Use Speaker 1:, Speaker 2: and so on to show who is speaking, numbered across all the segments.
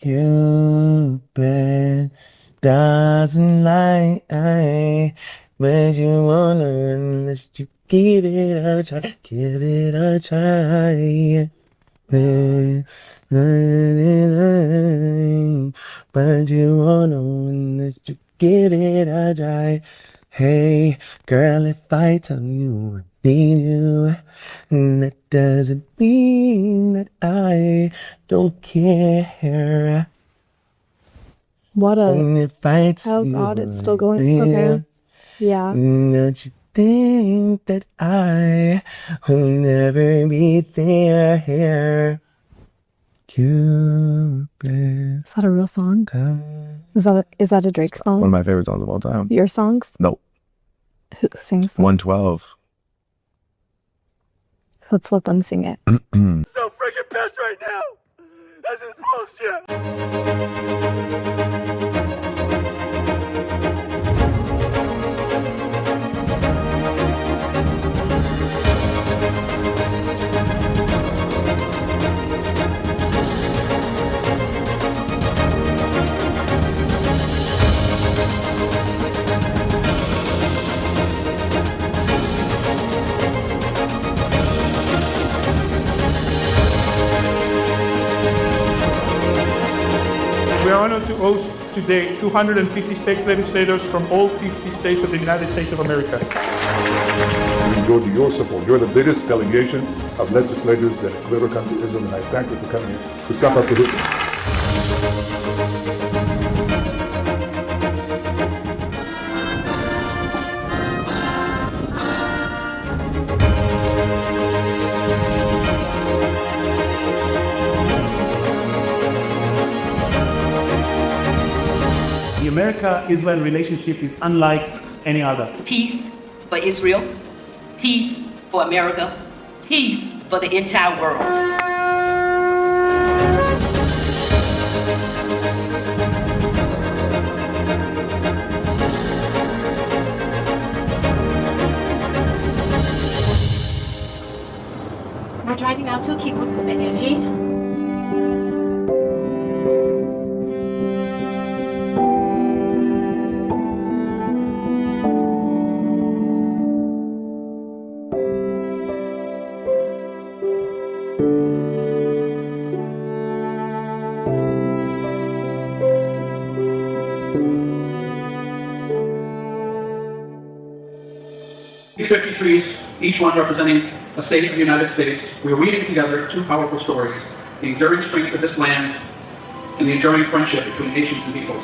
Speaker 1: Cupid doesn't like, but you wanna unless you give it a try, give it a try. But you wanna unless you give it a try. Hey, girl, if I tell you I need you, that doesn't mean that I don't care.
Speaker 2: What a...
Speaker 1: And if I tell
Speaker 2: Oh
Speaker 1: you
Speaker 2: God, it's still
Speaker 1: I
Speaker 2: going.
Speaker 1: feel,
Speaker 2: Okay. Yeah.
Speaker 1: don't you think that I will never be there here? Cupid.
Speaker 2: Is that a real song? Is that a Drake song?
Speaker 1: One of my favorite songs of all time.
Speaker 2: Your songs?
Speaker 1: Nope.
Speaker 2: Who sings them?
Speaker 1: 112.
Speaker 2: Let's let them sing it.
Speaker 3: So freaking pissed right now. This is bullshit.
Speaker 4: We are honored to host today 250 state legislators from all 50 states of the United States of America.
Speaker 5: We enjoyed your support. You're the biggest delegation of legislators that have ever come to Israel, and I thank you for coming here to stop our position.
Speaker 4: The America-Israel relationship is unlike any other.
Speaker 6: Peace for Israel, peace for America, peace for the entire world.
Speaker 7: We're driving now to kibbutz Le'eri.
Speaker 8: These 50 trees, each one representing a state of the United States, we're weaving together two powerful stories, the enduring strength of this land and the enduring friendship between nations and peoples.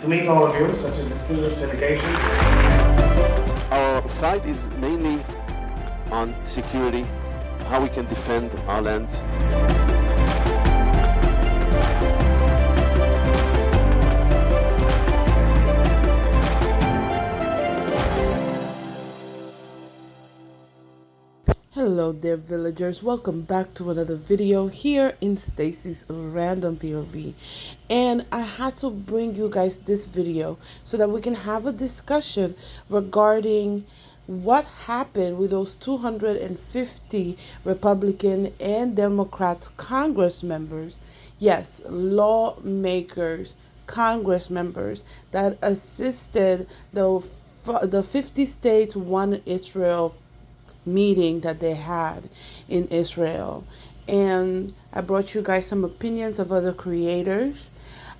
Speaker 9: To meet all of you, such a distinguished delegation.
Speaker 10: Our fight is mainly on security, how we can defend our land.
Speaker 11: Hello there, villagers. Welcome back to another video here in Stacy's Random POV. And I had to bring you guys this video so that we can have a discussion regarding what happened with those 250 Republican and Democrat Congress members. Yes, lawmakers, Congress members that assisted the 50 states One Israel meeting that they had in Israel. And I brought you guys some opinions of other creators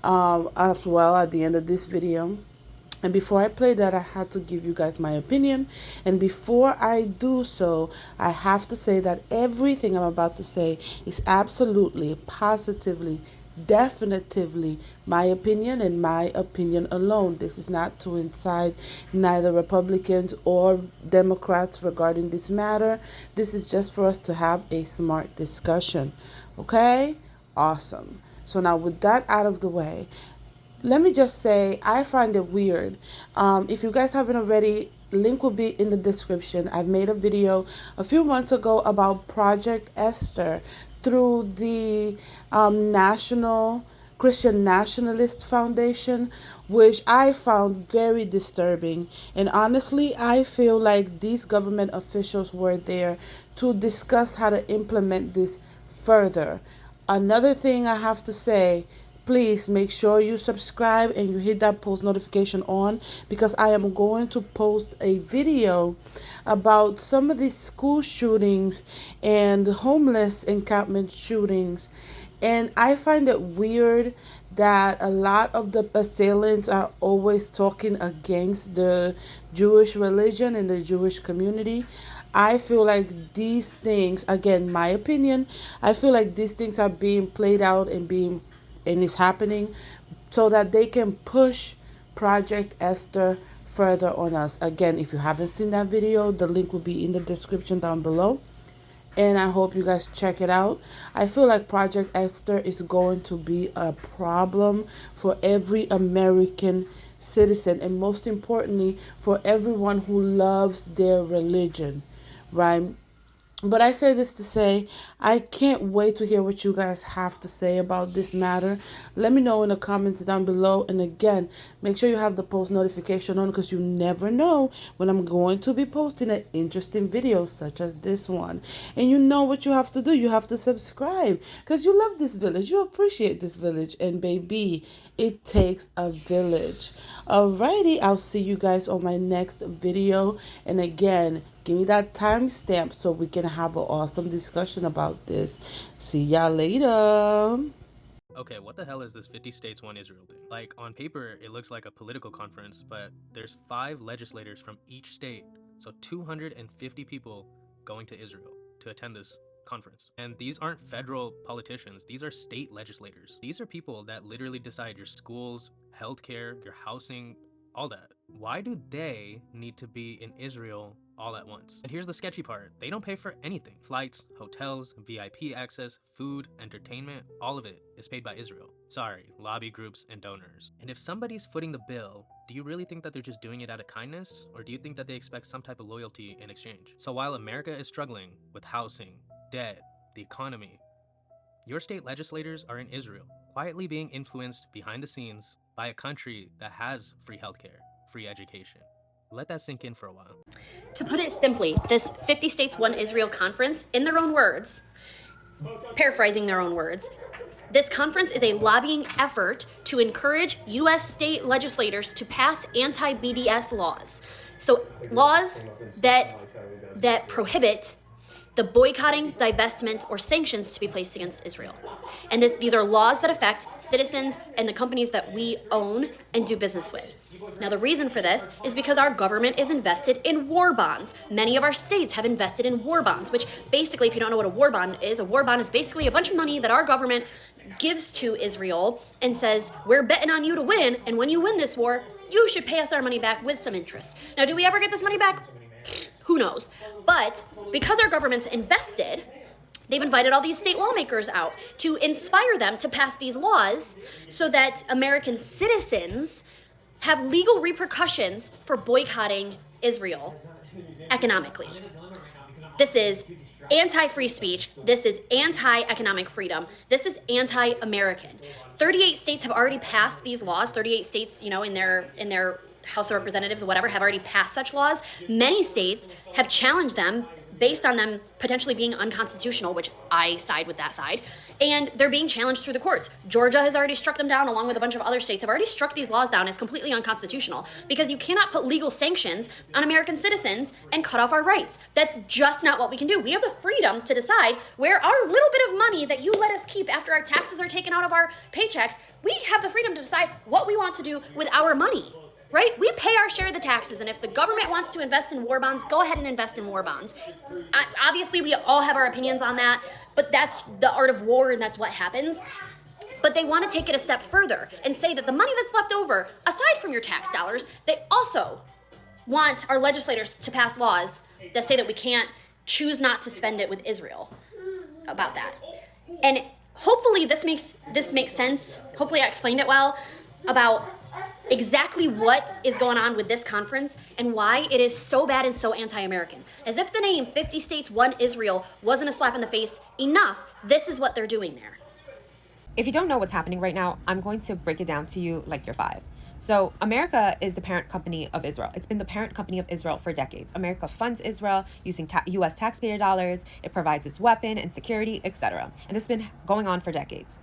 Speaker 11: as well at the end of this video. And before I play that, I had to give you guys my opinion. And before I do so, I have to say that everything I'm about to say is absolutely, positively, definitively my opinion and my opinion alone. This is not to incite neither Republicans or Democrats regarding this matter. This is just for us to have a smart discussion. Okay? Awesome. So now with that out of the way, let me just say, I find it weird. If you guys haven't already, link will be in the description. I've made a video a few months ago about Project Esther through the National Christian Nationalist Foundation, which I found very disturbing. And honestly, I feel like these government officials were there to discuss how to implement this further. Another thing I have to say, please make sure you subscribe and you hit that post notification on, because I am going to post a video about some of these school shootings and homeless encampment shootings. And I find it weird that a lot of the assailants are always talking against the Jewish religion and the Jewish community. I feel like these things, again, my opinion, I feel like these things are being played out and is happening so that they can push Project Esther further on us. Again, if you haven't seen that video, the link will be in the description down below. And I hope you guys check it out. I feel like Project Esther is going to be a problem for every American citizen, and most importantly, for everyone who loves their religion, right? But I say this to say, I can't wait to hear what you guys have to say about this matter. Let me know in the comments down below. And again, make sure you have the post notification on, because you never know when I'm going to be posting an interesting video such as this one. And you know what you have to do. You have to subscribe, because you love this village. You appreciate this village. And baby, it takes a village. Alrighty, I'll see you guys on my next video. And again, give me that timestamp so we can have an awesome discussion about this. See y'all later.
Speaker 12: Okay, what the hell is this 50 states, one Israel thing? Like, on paper, it looks like a political conference, but there's 5 legislators from each state, so 250 people going to Israel to attend this conference. And these aren't federal politicians, these are state legislators. These are people that literally decide your schools, healthcare, your housing, all that. Why do they need to be in Israel all at once? And here's the sketchy part. They don't pay for anything. Flights, hotels, VIP access, food, entertainment, all of it is paid by Israel. Sorry, lobby groups and donors. And if somebody's footing the bill, do you really think that they're just doing it out of kindness? Or do you think that they expect some type of loyalty in exchange? So while America is struggling with housing, debt, the economy, your state legislators are in Israel, quietly being influenced behind the scenes by a country that has free healthcare, free education. Let that sink in for a while.
Speaker 13: To put it simply, this 50 States, One Israel conference, in their own words, paraphrasing their own words, this conference is a lobbying effort to encourage U.S. state legislators to pass anti-BDS laws. So laws that prohibit the boycotting, divestment, or sanctions to be placed against Israel. And these are laws that affect citizens and the companies that we own and do business with. Now, the reason for this is because our government is invested in war bonds. Many of our states have invested in war bonds, which basically, if you don't know what a war bond is basically a bunch of money that our government gives to Israel and says, we're betting on you to win, and when you win this war, you should pay us our money back with some interest. Now, do we ever get this money back? Who knows? But because our government's invested, they've invited all these state lawmakers out to inspire them to pass these laws so that American citizens have legal repercussions for boycotting Israel economically. This is anti-free speech. This is anti-economic freedom. This is anti-American. 38 states have already passed these laws. 38 states, in their House of Representatives or whatever, have already passed such laws. Many states have challenged them based on them potentially being unconstitutional, which I side with that side, and they're being challenged through the courts. Georgia has already struck them down, along with a bunch of other states have already struck these laws down as completely unconstitutional, because you cannot put legal sanctions on American citizens and cut off our rights. That's just not what we can do. We have the freedom to decide where our little bit of money that you let us keep after our taxes are taken out of our paychecks, we have the freedom to decide what we want to do with our money. right? We pay our share of the taxes, and if the government wants to invest in war bonds, go ahead and invest in war bonds. Obviously, we all have our opinions on that, but that's the art of war, and that's what happens. But they want to take it a step further and say that the money that's left over, aside from your tax dollars, they also want our legislators to pass laws that say that we can't choose not to spend it with Israel about that. And hopefully this makes sense. Hopefully I explained it well about exactly what is going on with this conference and why it is so bad and so anti-American. As if the name 50 States, One Israel wasn't a slap in the face enough, this is what they're doing there.
Speaker 14: If you don't know what's happening right now, I'm going to break it down to you like you're 5. So America is the parent company of Israel. It's been the parent company of Israel for decades. America funds Israel using U.S. taxpayer dollars. It provides its weapon and security, etc. And this has been going on for decades.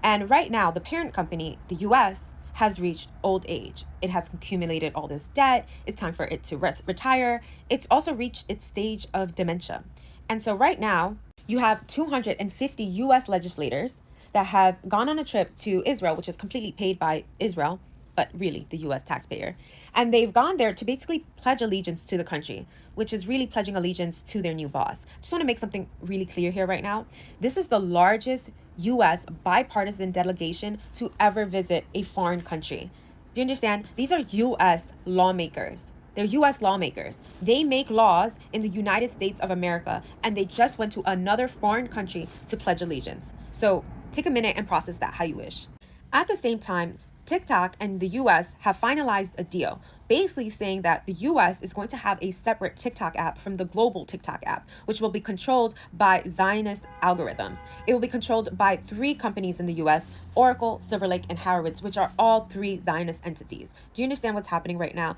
Speaker 14: And right now, the parent company, the U.S., has reached old age. It has accumulated all this debt. It's time for it to retire. It's also reached its stage of dementia. And so right now, you have 250 U.S. legislators that have gone on a trip to Israel, which is completely paid by Israel, but really the U.S. taxpayer. And they've gone there to basically pledge allegiance to the country, which is really pledging allegiance to their new boss. Just want to make something really clear here right now. This is the largest U.S. bipartisan delegation to ever visit a foreign country. Do you understand? These are U.S. lawmakers. They're U.S. lawmakers. They make laws in the United States of America, and they just went to another foreign country to pledge allegiance. So take a minute and process that how you wish. At the same time, TikTok and the US have finalized a deal, basically saying that the US is going to have a separate TikTok app from the global TikTok app, which will be controlled by Zionist algorithms. It will be controlled by 3 companies in the US, Oracle, Silver Lake, and Harrowitz, which are all 3 Zionist entities. Do you understand what's happening right now?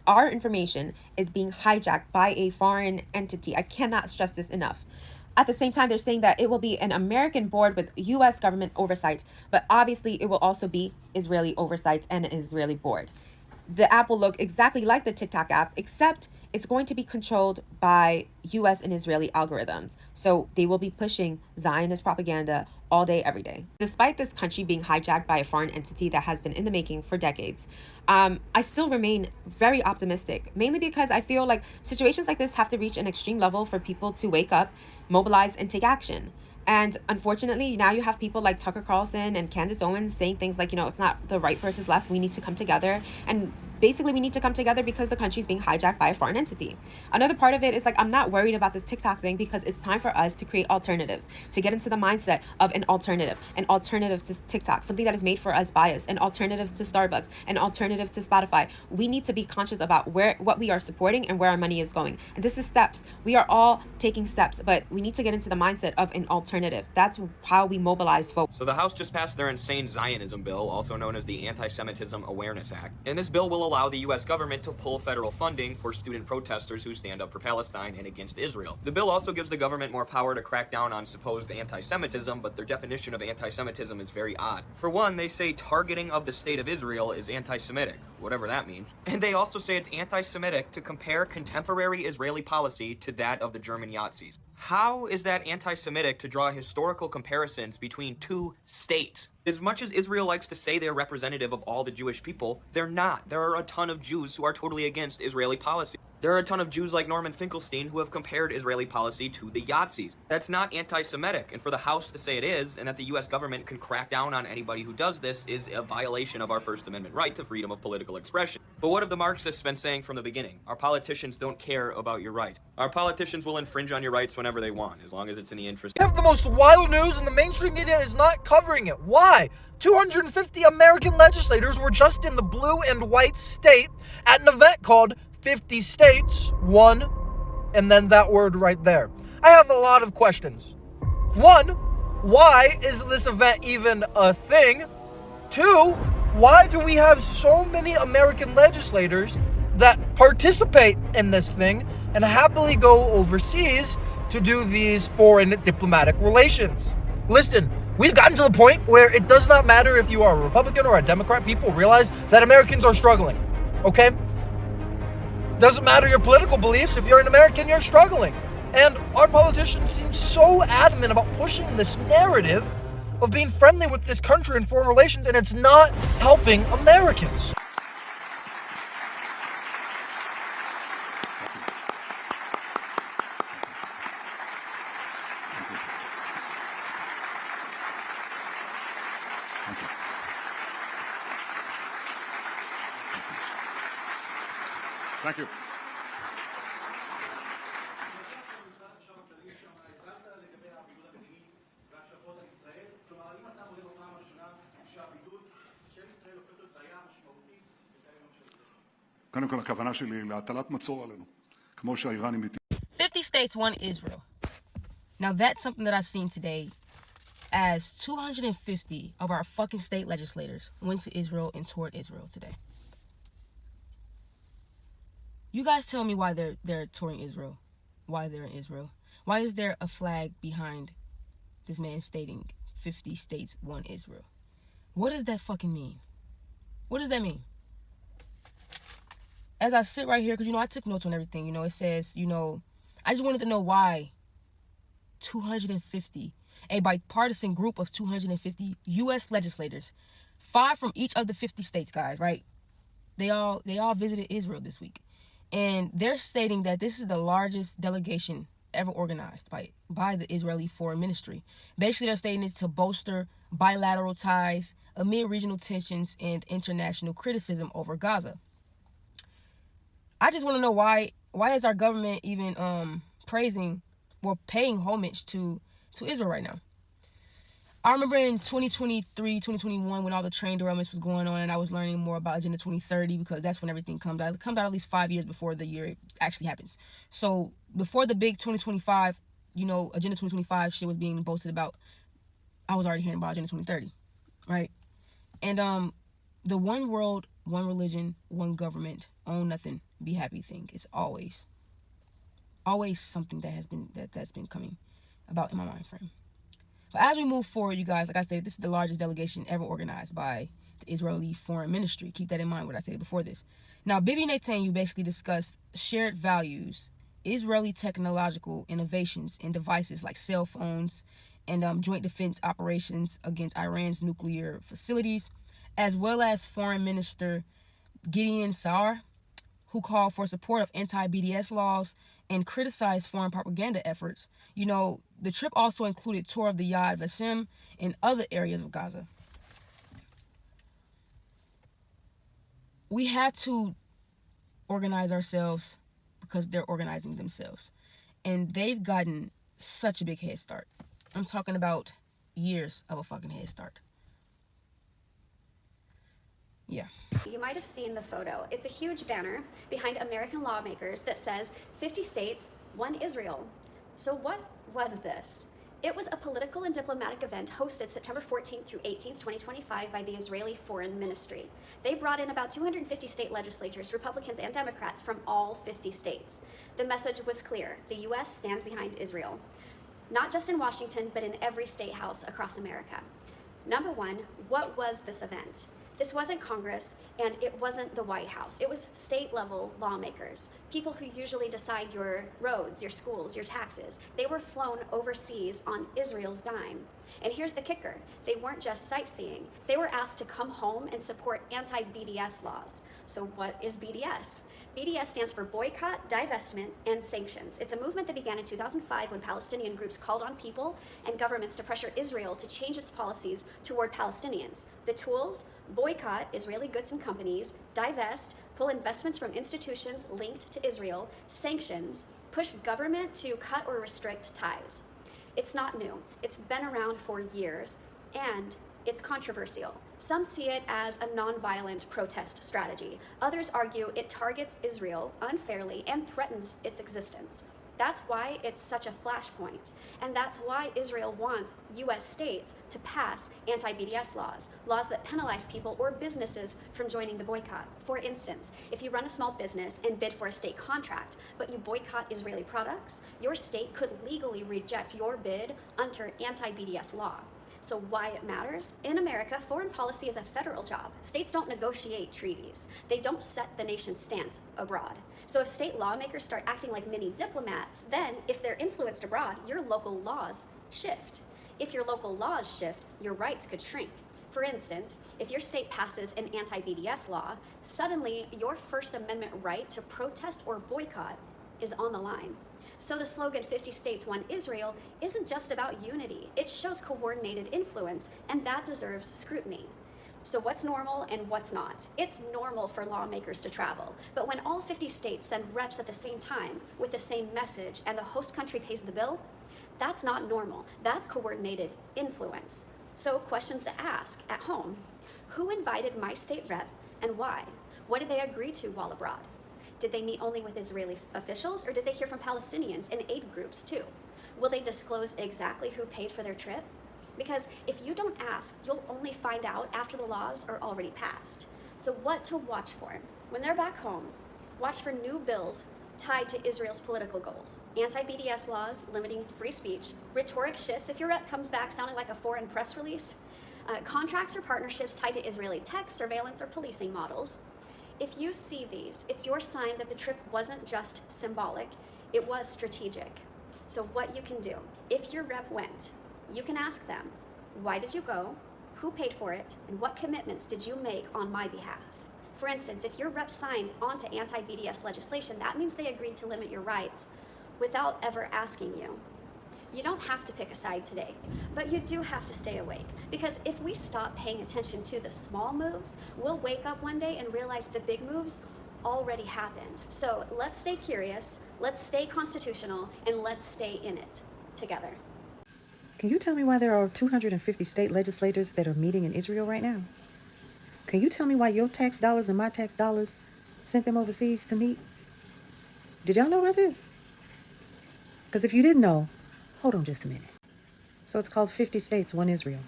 Speaker 14: Our information is being hijacked by a foreign entity. I cannot stress this enough. At the same time, they're saying that it will be an American board with U.S. government oversight, but obviously it will also be Israeli oversight and an Israeli board. The app will look exactly like the TikTok app, except it's going to be controlled by U.S. and Israeli algorithms. So they will be pushing Zionist propaganda all day, every day. Despite this country being hijacked by a foreign entity that has been in the making for decades, I still remain very optimistic, mainly because I feel like situations like this have to reach an extreme level for people to wake up, mobilize, and take action. And unfortunately, now you have people like Tucker Carlson and Candace Owens saying things like, it's not the right versus left. We need to come together. And basically, we need to come together because the country is being hijacked by a foreign entity. Another part of it is I'm not worried about this TikTok thing because it's time for us to create alternatives, to get into the mindset of an alternative to TikTok, something that is made for us by us, an alternative to Starbucks, an alternative to Spotify. We need to be conscious about what we are supporting and where our money is going. And this is steps. We are all taking steps, but we need to get into the mindset of an alternative. That's how we mobilize folks.
Speaker 15: So the House just passed their insane Zionism bill, also known as the Anti-Semitism Awareness Act. And this bill will allow the U.S. government to pull federal funding for student protesters who stand up for Palestine and against Israel. The bill also gives the government more power to crack down on supposed anti-Semitism, but their definition of anti-Semitism is very odd. For one, they say targeting of the state of Israel is anti-Semitic, whatever that means. And they also say it's anti-Semitic to compare contemporary Israeli policy to that of the German Nazis. How is that anti-Semitic to draw historical comparisons between 2 states? As much as Israel likes to say they're representative of all the Jewish people, they're not. There are a ton of Jews who are totally against Israeli policy. There are a ton of Jews like Norman Finkelstein who have compared Israeli policy to the Yazis. That's not anti-Semitic, and for the House to say it is, and that the U.S. government can crack down on anybody who does this, is a violation of our First Amendment right to freedom of political expression. But what have the Marxists been saying from the beginning? Our politicians don't care about your rights. Our politicians will infringe on your rights whenever they want, as long as it's in the interest.
Speaker 16: We have the most wild news and the mainstream media is not covering it. Why? 250 American legislators were just in the blue and white state at an event called 50 States, One, and then that word right there. I have a lot of questions. 1, why is this event even a thing? 2, why do we have so many American legislators that participate in this thing and happily go overseas to do these foreign diplomatic relations? Listen, we've gotten to the point where it does not matter if you are a Republican or a Democrat. People realize that Americans are struggling, okay? Doesn't matter your political beliefs. If you're an American, you're struggling. And our politicians seem so adamant about pushing this narrative of being friendly with this country in foreign relations, and it's not helping Americans.
Speaker 5: Thank you. קודם כל, הכוונה שלי היא להטלת מצור עלינו, כמו שהאיראנים...
Speaker 17: 50 states, one Israel. Now that's something that I've seen today, as 250 of our fucking state legislators went to Israel and toured Israel today. You guys tell me why they're touring Israel, why they're in Israel. Why is there a flag behind this man stating 50 states, one Israel? What does that fucking mean? What does that mean? As I sit right here, because, I took notes on everything, it says, I just wanted to know why 250, a bipartisan group of 250 U.S. legislators, 5 from each of the 50 states, guys, right? They all visited Israel this week. And they're stating that this is the largest delegation ever organized by the Israeli Foreign Ministry. Basically, they're stating it to bolster bilateral ties amid regional tensions and international criticism over Gaza. I just want to know why is our government even praising or paying homage to Israel right now? I remember in 2023, 2021, when all the train derailments was going on, and I was learning more about Agenda 2030, because that's when everything comes out. It comes out at least 5 years before the year it actually happens. So before the big 2025, Agenda 2025 shit was being boasted about, I was already hearing about Agenda 2030, right? And the one world, one religion, one government, own nothing, be happy thing is always something that's been coming about in my mind frame. But as we move forward, you guys, like I said, this is the largest delegation ever organized by the Israeli Foreign Ministry. Keep that in mind, what I said before this. Now, Bibi Netanyahu basically discussed shared values, Israeli technological innovations and devices like cell phones and joint defense operations against Iran's nuclear facilities, as well as Foreign Minister Gideon Saar, who called for support of anti-BDS laws and criticized foreign propaganda efforts. The trip also included tour of the Yad Vashem and other areas of Gaza. We have to organize ourselves because they're organizing themselves. And they've gotten such a big head start. I'm talking about years of a fucking head start. Yeah.
Speaker 13: You might have seen the photo. It's a huge banner behind American lawmakers that says 50 states, one Israel. So what was this? It was a political and diplomatic event hosted September 14th through 18th, 2025 by the Israeli Foreign Ministry. They brought in about 250 state legislators, Republicans and Democrats from all 50 states. The message was clear. The U.S. stands behind Israel. Not just in Washington, but in every state house across America. Number one, what was this event? This wasn't Congress, and it wasn't the White House. It was state-level lawmakers, people who usually decide your roads, your schools, your taxes. They were flown overseas on Israel's dime. And here's the kicker. They weren't just sightseeing. They were asked to come home and support anti-BDS laws. So what is BDS? BDS stands for Boycott, Divestment, and Sanctions. It's a movement that began in 2005 when Palestinian groups called on people and governments to pressure Israel to change its policies toward Palestinians. The tools: boycott Israeli goods and companies, divest, pull investments from institutions linked to Israel, sanctions, push government to cut or restrict ties. It's not new. It's been around for years, and it's controversial. Some see it as a nonviolent protest strategy. Others argue it targets Israel unfairly and threatens its existence. That's why it's such a flashpoint, and that's why Israel wants U.S. states to pass anti-BDS laws, laws that penalize people or businesses from joining the boycott. For instance, if you run a small business and bid for a state contract, but you boycott Israeli products, your state could legally reject your bid under anti-BDS law. So why it matters? In America, foreign policy is a federal job. States don't negotiate treaties. They don't set the nation's stance abroad. So if state lawmakers start acting like mini diplomats, then if they're influenced abroad, your local laws shift. If your local laws shift, your rights could shrink. For instance, if your state passes an anti-BDS law, suddenly your First Amendment right to protest or boycott is on the line. So the slogan 50 States, One Israel isn't just about unity. It shows coordinated influence, and that deserves scrutiny. So what's normal and what's not? It's normal for lawmakers to travel, but when all 50 states send reps at the same time with the same message and the host country pays the bill, that's not normal. That's coordinated influence. So questions to ask at home. Who invited my state rep and why? What did they agree to while abroad? Did they meet only with Israeli officials, or did they hear from Palestinians and aid groups too? Will they disclose exactly who paid for their trip? Because if you don't ask, you'll only find out after the laws are already passed. So what to watch for? When they're back home, watch for new bills tied to Israel's political goals. Anti-BDS laws limiting free speech, rhetoric shifts if your rep comes back sounding like a foreign press release, contracts or partnerships tied to Israeli tech, surveillance, or policing models. If you see these, it's your sign that the trip wasn't just symbolic, it was strategic. So what you can do, if your rep went, you can ask them, why did you go, who paid for it, and what commitments did you make on my behalf? For instance, if your rep signed onto anti-BDS legislation, that means they agreed to limit your rights without ever asking you. You don't have to pick a side today, but you do have to stay awake, because if we stop paying attention to the small moves, we'll wake up one day and realize the big moves already happened. So let's stay curious, let's stay constitutional, and let's stay in it together.
Speaker 18: Can you tell me why there are 250 state legislators that are meeting in Israel right now? Can you tell me why your tax dollars and my tax dollars sent them overseas to meet? Did y'all know about this? Because if you didn't know, hold on just a minute. So it's called 50 States, One Israel.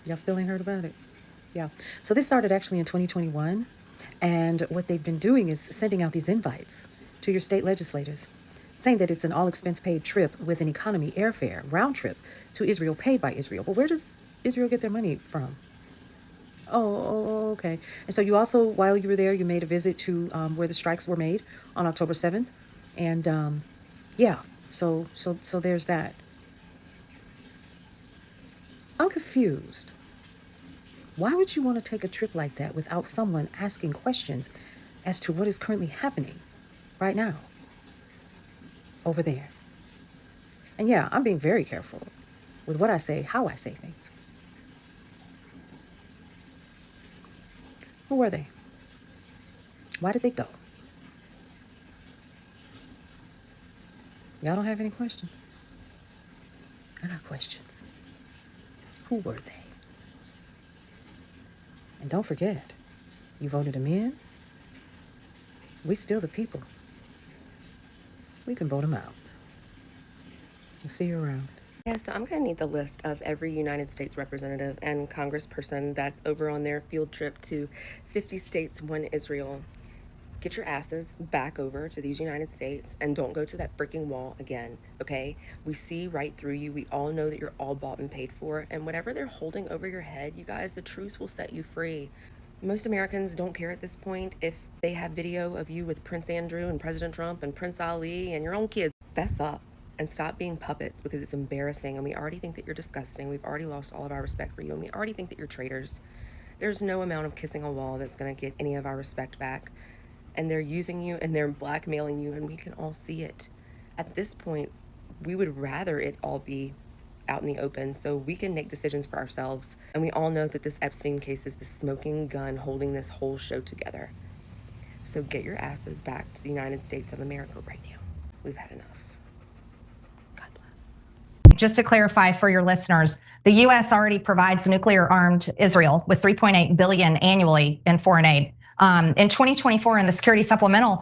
Speaker 18: Y'all still ain't heard about it? Yeah. So this started actually in 2021. And what they've been doing is sending out these invites to your state legislators, saying that it's an all-expense-paid trip with an economy airfare, round trip, to Israel paid by Israel. But where does Israel get their money from? Oh, okay. And so you also, while you were there, you made a visit to where the strikes were made on October 7th. And yeah, so there's that. I'm confused. Why would you want to take a trip like that without someone asking questions as to what is currently happening right now over there? And yeah, I'm being very careful with what I say, how I say things. Who were they? Why did they go? Y'all don't have any questions? I got questions. Who were they? And don't forget, you voted them in. We still the people. We can vote them out. We'll see you around.
Speaker 19: Yeah, so I'm going to need the list of every United States representative and congressperson that's over on their field trip to 50 States, One Israel. Get your asses back over to these United States and don't go to that freaking wall again, okay? We see right through you. We all know that you're all bought and paid for, and whatever they're holding over your head, you guys, the truth will set you free. Most Americans don't care at this point if they have video of you with Prince Andrew and President Trump and Prince Ali and your own kids. Fess up and stop being puppets, because it's embarrassing, and we already think that you're disgusting. We've already lost all of our respect for you, and we already think that you're traitors. There's no amount of kissing a wall that's going to get any of our respect back. And they're using you and they're blackmailing you, and we can all see it. At this point, we would rather it all be out in the open so we can make decisions for ourselves. And we all know that this Epstein case is the smoking gun holding this whole show together. So get your asses back to the United States of America right now. We've had enough. God bless.
Speaker 20: Just to clarify for your listeners, the U.S. already provides nuclear-armed Israel with $3.8 billion annually in foreign aid. In 2024, in the security supplemental,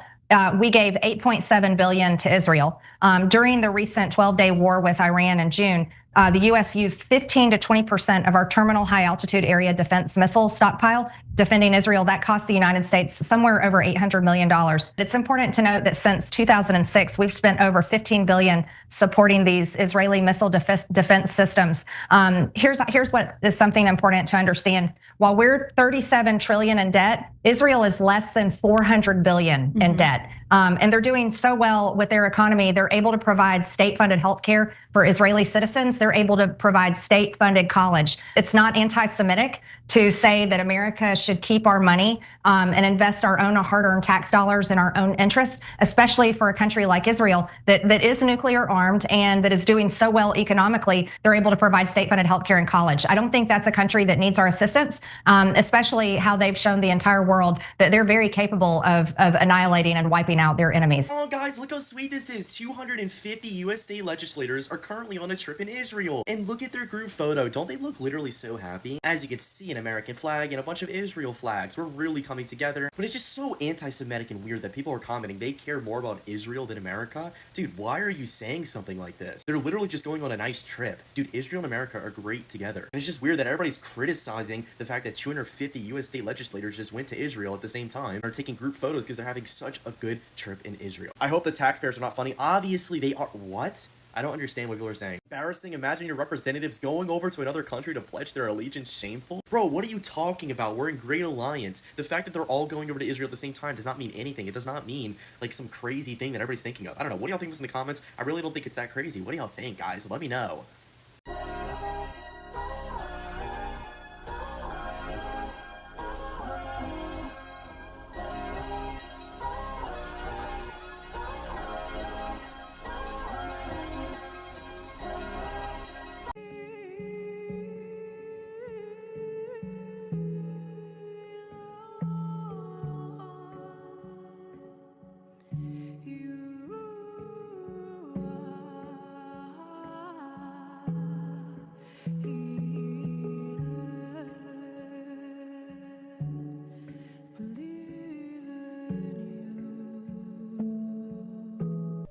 Speaker 20: we gave $8.7 billion to Israel. During the recent 12-day war with Iran in June, the U.S. used 15 to 20% of our terminal high-altitude area defense missile stockpile defending Israel. That cost the United States somewhere over $800 million. It's important to note that since 2006, we've spent over $15 billion supporting these Israeli missile defense systems. Here's what is something important to understand. While we're $37 trillion in debt, Israel is less than $400 billion in debt. And they're doing so well with their economy. They're able to provide state-funded healthcare for Israeli citizens, they're able to provide state-funded college. It's not anti-Semitic to say that America should keep our money and invest our own hard-earned tax dollars in our own interests, especially for a country like Israel that is nuclear armed and that is doing so well economically. They're able to provide state-funded healthcare and college. I don't think that's a country that needs our assistance, especially how they've shown the entire world that they're very capable of annihilating and wiping out their enemies.
Speaker 21: Oh guys, look how sweet this is. 250 US state legislators are currently on a trip in Israel. And look at their group photo. Don't they look literally so happy? As you can see, an American flag and a bunch of Israel flags. We're really coming together. But it's just so anti-Semitic and weird that people are commenting they care more about Israel than America. Dude, why are you saying something like this? They're literally just going on a nice trip. Dude, Israel and America are great together. And it's just weird that everybody's criticizing the fact that 250 US state legislators just went to Israel at the same time and are taking group photos because they're having such a good trip in Israel. I hope the taxpayers are not funny. Obviously they are. What? I don't understand what people are saying. Embarrassing. Imagine your representatives going over to another country to pledge their allegiance. Shameful. Bro, what are you talking about? We're in great alliance. The fact that they're all going over to Israel at the same time does not mean anything. It does not mean like some crazy thing that everybody's thinking of. I don't know. What do y'all think in the comments? I really don't think it's that crazy. What do y'all think, guys? Let me know.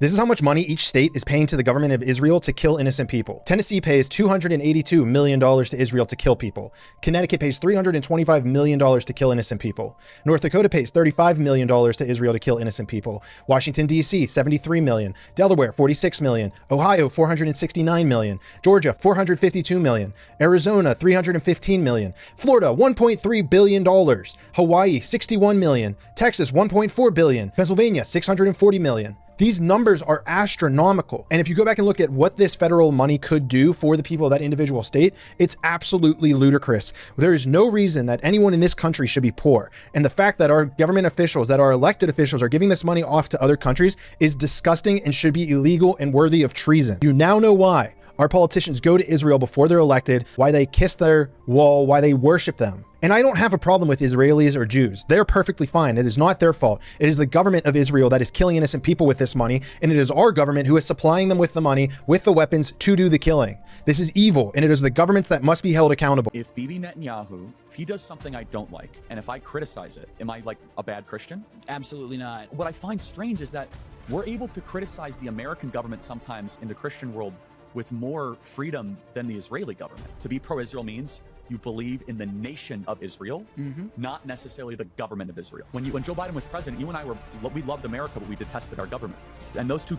Speaker 22: This is how much money each state is paying to the government of Israel to kill innocent people. Tennessee pays $282 million to Israel to kill people. Connecticut pays $325 million to kill innocent people. North Dakota pays $35 million to Israel to kill innocent people. Washington, D.C., $73 million. Delaware, $46 million. Ohio, $469 million. Georgia, $452 million. Arizona, $315 million. Florida, $1.3 billion. Hawaii, $61 million. Texas, $1.4 billion. Pennsylvania, $640 million. These numbers are astronomical. And if you go back and look at what this federal money could do for the people of that individual state, it's absolutely ludicrous. There is no reason that anyone in this country should be poor. And the fact that our government officials, that our elected officials are giving this money off to other countries is disgusting and should be illegal and worthy of treason. You now know why our politicians go to Israel before they're elected, why they kiss their wall, why they worship them. And I don't have a problem with Israelis or Jews. They're perfectly fine. It is not their fault. It is the government of Israel that is killing innocent people with this money, and it is our government who is supplying them with the money, with the weapons to do the killing. This is evil, and it is the governments that must be held accountable.
Speaker 23: If Bibi Netanyahu, if he does something I don't like, and if I criticize it, am I like a bad Christian? Absolutely not. What I find strange is that we're able to criticize the American government sometimes in the Christian world with more freedom than the Israeli government. To be pro-Israel means you believe in the nation of Israel, not necessarily the government of Israel. When Joe Biden was president, you and I we loved America, but we detested our government. And those two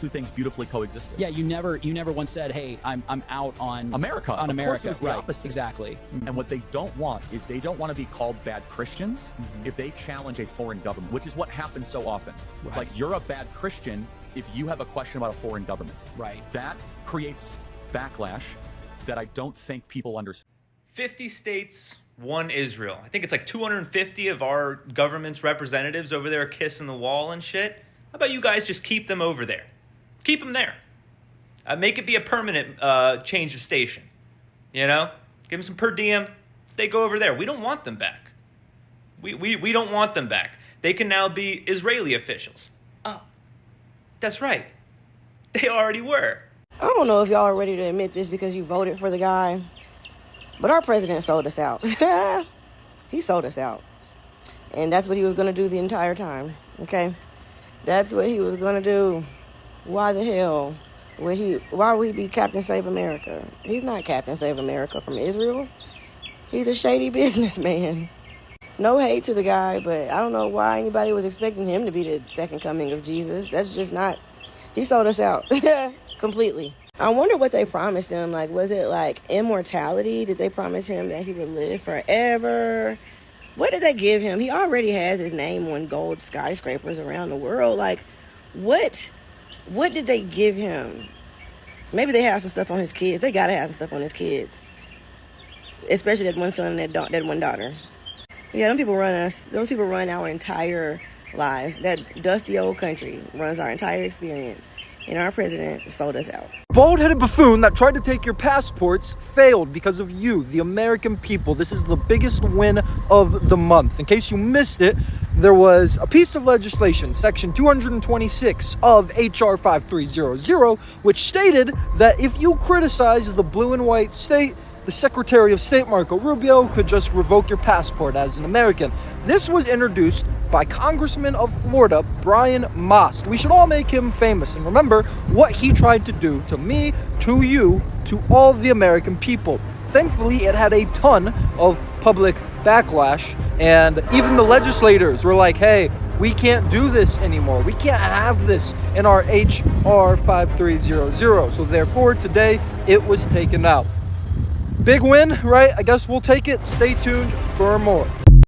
Speaker 23: things beautifully coexisted.
Speaker 24: Yeah, you never once said, "Hey, I'm out on
Speaker 23: America."
Speaker 24: On
Speaker 23: of
Speaker 24: America,
Speaker 23: course it was the
Speaker 24: right?
Speaker 23: opposite.
Speaker 24: Exactly.
Speaker 23: And what they don't want is they don't want to be called bad Christians if they challenge a foreign government, which is what happens so often.
Speaker 24: Right.
Speaker 23: Like you're a bad Christian if you have a question about a foreign government.
Speaker 24: Right.
Speaker 23: That creates backlash that I don't think people understand.
Speaker 25: 50 states, one Israel. I think it's like 250 of our government's representatives over there kissing the wall and shit. How about you guys just keep them over there? Keep them there. Make it be a permanent change of station. You know? Give them some per diem. They go over there. We don't want them back. We don't want them back. They can now be Israeli officials. Oh, that's right. They already were.
Speaker 26: I don't know if y'all are ready to admit this because you voted for the guy, but our president sold us out. He sold us out. And that's what he was going to do the entire time, okay? That's what he was going to do. Why the hell why would he be Captain Save America? He's not Captain Save America from Israel. He's a shady businessman. No hate to the guy, but I don't know why anybody was expecting him to be the second coming of Jesus. That's just not... He sold us out completely. I wonder what they promised him. Like, was it like immortality? Did they promise him that he would live forever? What did they give him? He already has his name on gold skyscrapers around the world. Like, what did they give him? Maybe they have some stuff on his kids. They gotta have some stuff on his kids, especially that one son and that one daughter. Yeah, them people run us. Those people run our entire lives. That dusty old country runs our entire experience, and our president sold us out.
Speaker 16: Bald-headed buffoon that tried to take your passports failed because of you, the American people. This is the biggest win of the month. In case you missed it, there was a piece of legislation, Section 226 of H.R. 5300, which stated that if you criticize the blue and white state, the Secretary of State, Marco Rubio, could just revoke your passport as an American. This was introduced by Congressman of Florida, Brian Most. We should all make him famous and remember what he tried to do to me, to you, to all the American people. Thankfully, it had a ton of public backlash, and even the legislators were like, hey, we can't do this anymore. We can't have this in our H.R. 5300. So therefore, today, it was taken out. Big win, right? I guess we'll take it. Stay tuned for more.